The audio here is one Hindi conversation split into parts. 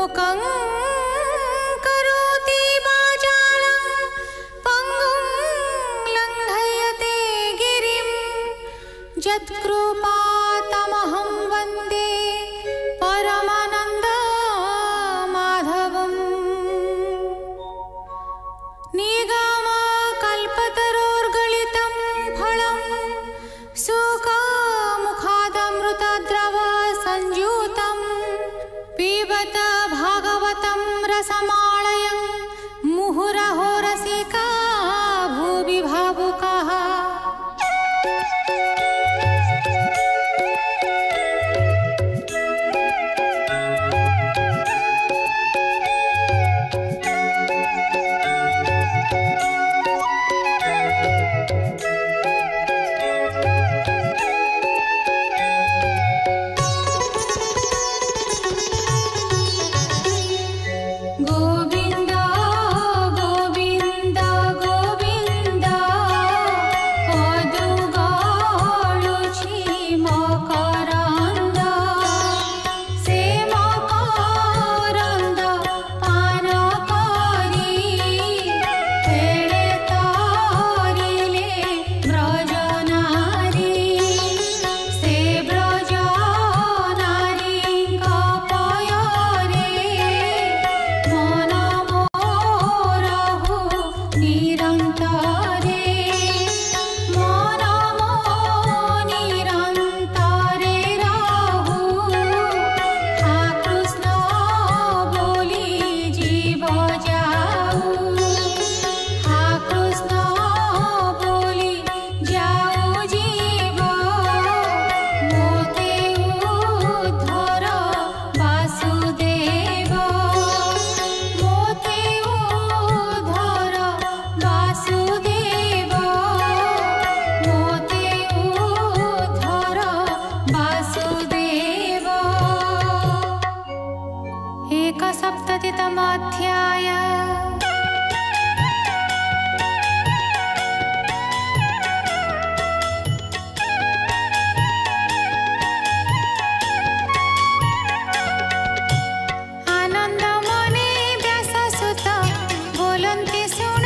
मूकं करोति वाचालं पङ्गुं लङ्घयते गिरिं यत्कृपातमहं वन्दे परमानन्दमाधवम्। निगमकल्पतरोर्गलितं फलं सुखमुखादमृतद्रव संयुतं पिबत भागवतं रसमालयं मुहुरहो रसिका भुवि भावुकाः। एकसप्ततितमाध्याय। आनन्दमने व्याससुत बोलन्ति शुण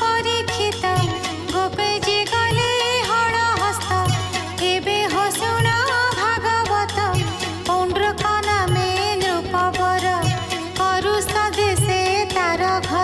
परीक्षित गोपे जे गले हरहस्त एबे हो शुण भागवत पौंड्रक नामे नृपवर देशे तार घर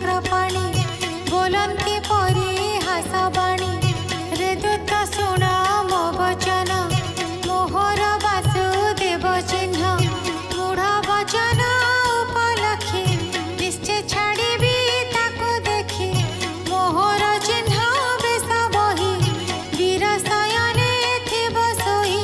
ଚକ୍ରପାଣି ବୋଲନ୍ତି ପରିହାସ ବାଣୀ ରେ ଦୂତ ଶୁଣ ମୋ ବଚନ ମୋହର ବାସୁଦେବ ଚିହ୍ନ ମୂଢ଼ ବଚନ ଉପଲକ୍ଷେ ନିଶ୍ଚେ ଛାଡ଼ିବି ତାକୁ ଦେଖି ମୋହର ଚିହ୍ନ ବେଶ ବହି ବୀର ଶୟନେ ଥିବ ଶୋଇ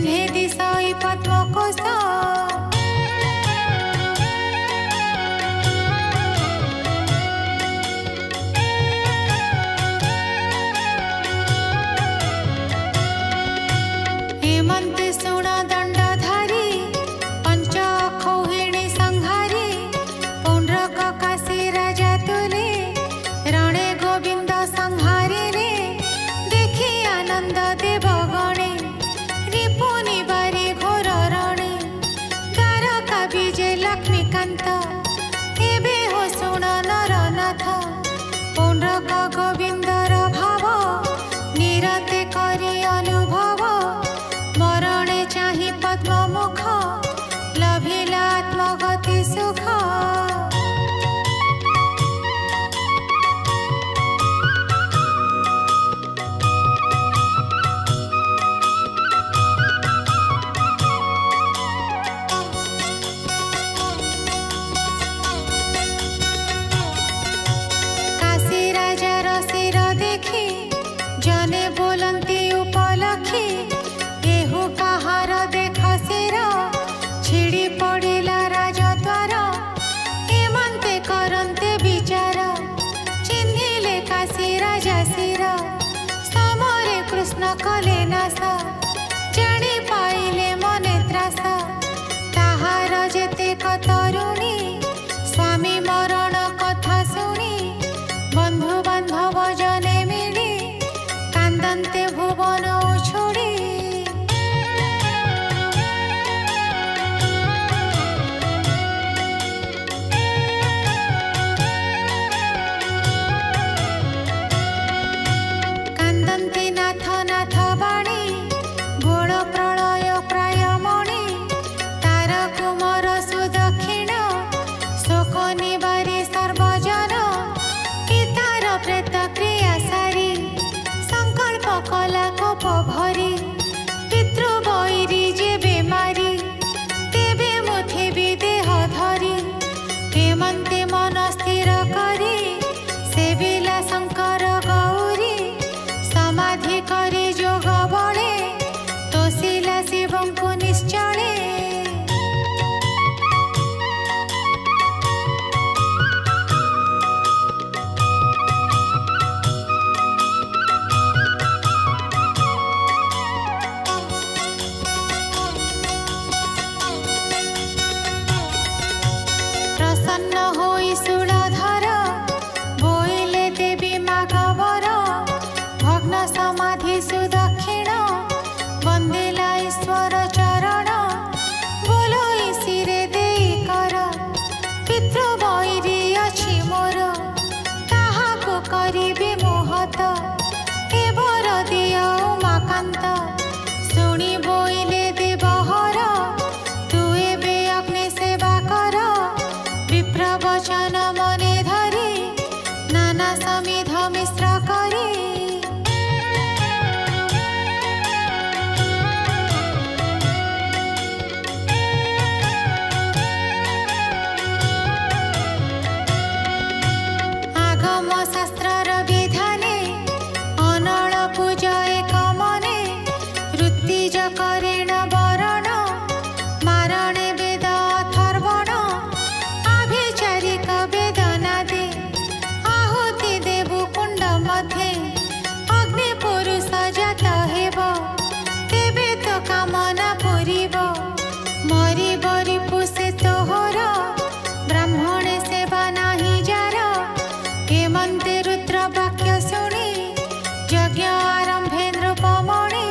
चिन्हे दिशई पद्मकोश गोविंदर भाव निरते करी अनुभव मरणे चाहि पद्ममुख लभिला आत्मगति सुख जने बोलती उपलक्षी एहु कहार देख सिर छिड़ी पड़िला राजद्वार एमंते करंते विचार चिन्हिले काशी राजा सिर समरे कृष्ण कले नाश जानी पाइले मने त्रास ताहार जेतेक तरुणी स्वामी मरण कथा शुणी बंधु बांधव जने मिली कांदन्ते भुवन छोड़ी कांदन्ते नाथ नाथ बाणी गोड़ प्रलय प्राय मणि तार कुमर सुदक्षिण शोक निवारी सर्वजन पितार प्रेत क्रिया सारी कला कोप भरी पितृबैरी जे बेमारी तेबे मुथे भी देह धरी हेमंते मन स्थिर करी सेविला शंकर गौरी समाधि करी जोग बड़े तोषिला शिवं को निश्चले प्रसन्न होई शूलधर बोइले देवी माघवर भग्न समाधि सुदक्षिण वंदिला ईश्वर चरण बोलोई सिरे देई कर पितृबैरी अछि मोर ताहाको करिबे मोहत एबर दिया उमाकांत शुणी बोइले देवहर तू एबे अग्नि सेवा कर विप्रवचन मने धरी नाना समिध मिश्र करी आगम शास्त्रर विधाने अनल पूजा एक मने ऋत्विज करेण वरण मारणे वेद अथर्वण वेदना दे आहुति देवु कुंड मध्ये अग्नि पुरुष जात हेब तेबे तो कामना पूरीब मरी बरी पुषे तोहर ब्राह्मणे सेवा नाही जार हेमंते रुद्र वाक्य शुणी यज्ञ आरंभे नृपमणि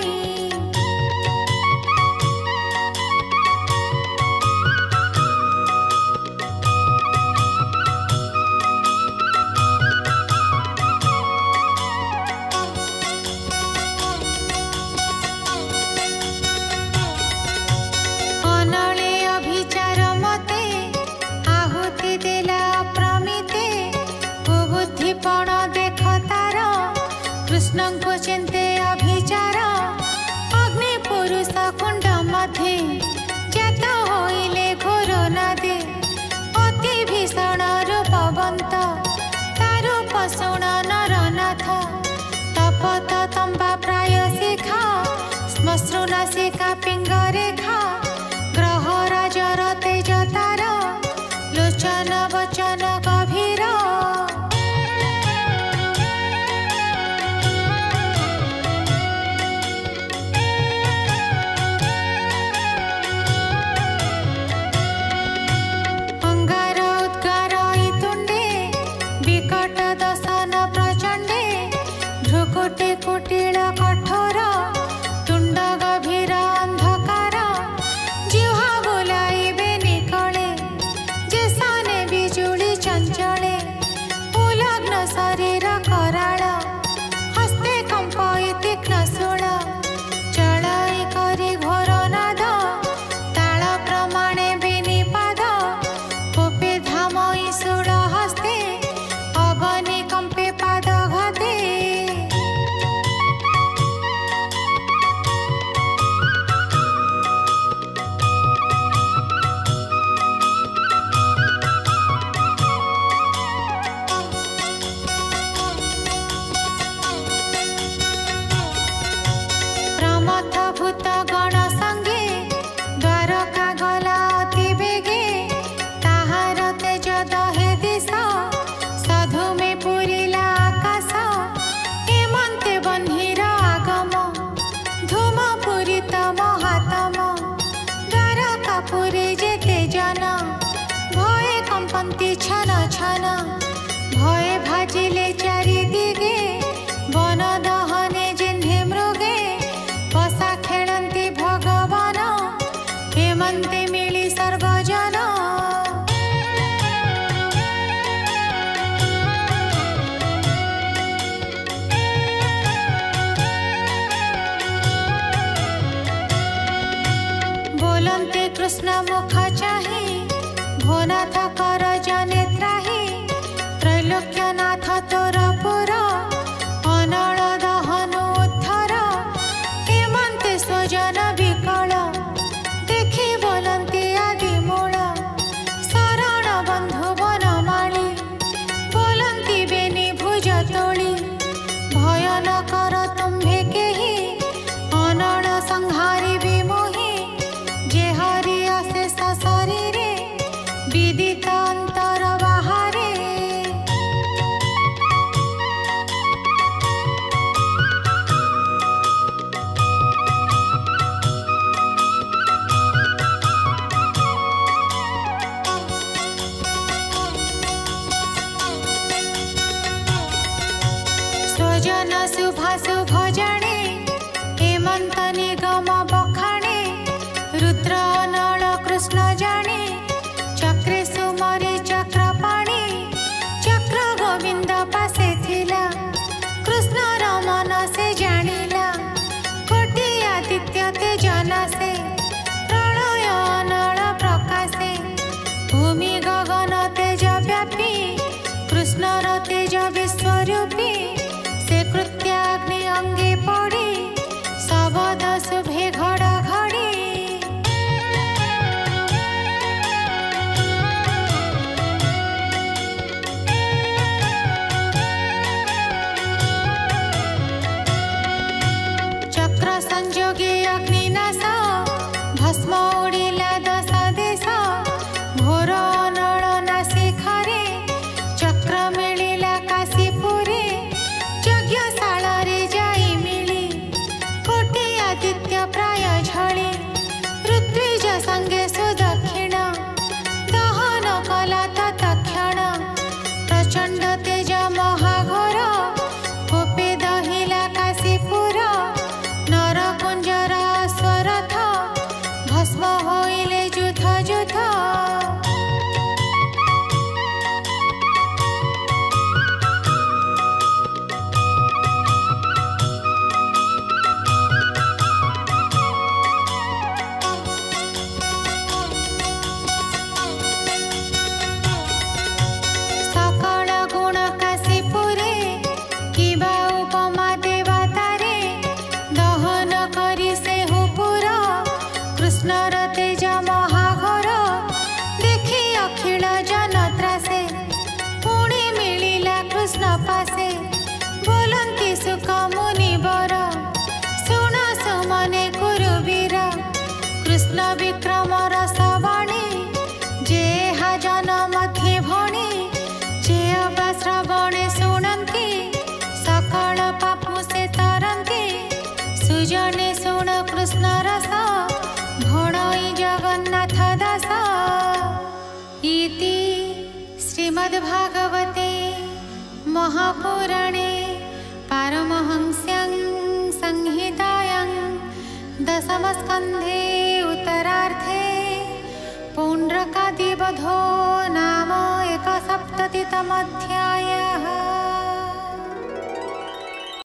कृष्ण को चिंते अभिचार अग्नि पुरुष कुंड मध्ये जात होइले घोर नदी अति भीषण रूपवंत तारूप शुण नरनाथ तपत तंबा प्राय शिखा श्मश्रुनाशिका पिंग बोलन्ते कृष्ण मुख चाहि भोनाथ कर जाने त्राहि त्रैलोक्यनाथ तोर पुर अनल दहन उद्धर हेमन्ते स्वजन विकल देखि बोलन्ते आदि मूल शरण बंधु बनमाली बोलन्ति बेनी भुज तोली भय न कर तुम्भे केहि अनल संहारी विमोहि जे हरि आसे शरीरे विदित अंतर बाहरे स्वजन शुभा शुभ जाने हेमंत निगम बखाणे रुद्र नल कृष्ण जाने चक्रे सुमरी चक्र पाणी चक्र गोविंद पासे थिला कृष्ण रमन से जानिला कोटि आदित्य तेजना से प्रणय नल प्रकाशे भूमि गगन तेज व्यापी कृष्णर तेज विश्वरूपी से कृत्याग्नि अंगे पड़ी शबद शुभे घड़ा घड़ी चक्र संयोगे अग्निनाश भस्म उड़िला दश देश घोर नल नासी खरे चक्र मिलिला काशीपुरे यज्ञशाला रे जाई मिली कोटि आदित्य प्राय झड़ी ऋत्विज संगे सुदक्षिण दहन कला तत्क्षण प्रचंड तेज महाघोर कोपे दहिला काशीपुर नरकुंजर स्वरथ भस्म होइले युद्ध युद्ध सकल गुण काशीपुरे किबा उपमा देवतारे दहन करी से हुपुर कृष्णर तेज महाघोर देखि अखिल जन त्रासे पुणी मिलिला कृष्ण पासे बोलन्ति सुख मुनिवर शुण सुमने कुरुवीर कृष्ण विक्रम रसवाणी जे हा जन मध्ये भणी जे अबा श्रवणे शुणन्ति सकल पापु से तरन्ति सुजने शुण कृष्ण रस भोणई जगन्नाथ दास इति श्रीमद्भागवते महापुराणे पारमहंस्यां संहितायां दशमस्कन्धे उत्तरार्धे पौण्ड्रकादिवधो नाम 1सप्ततितमोऽध्यायः।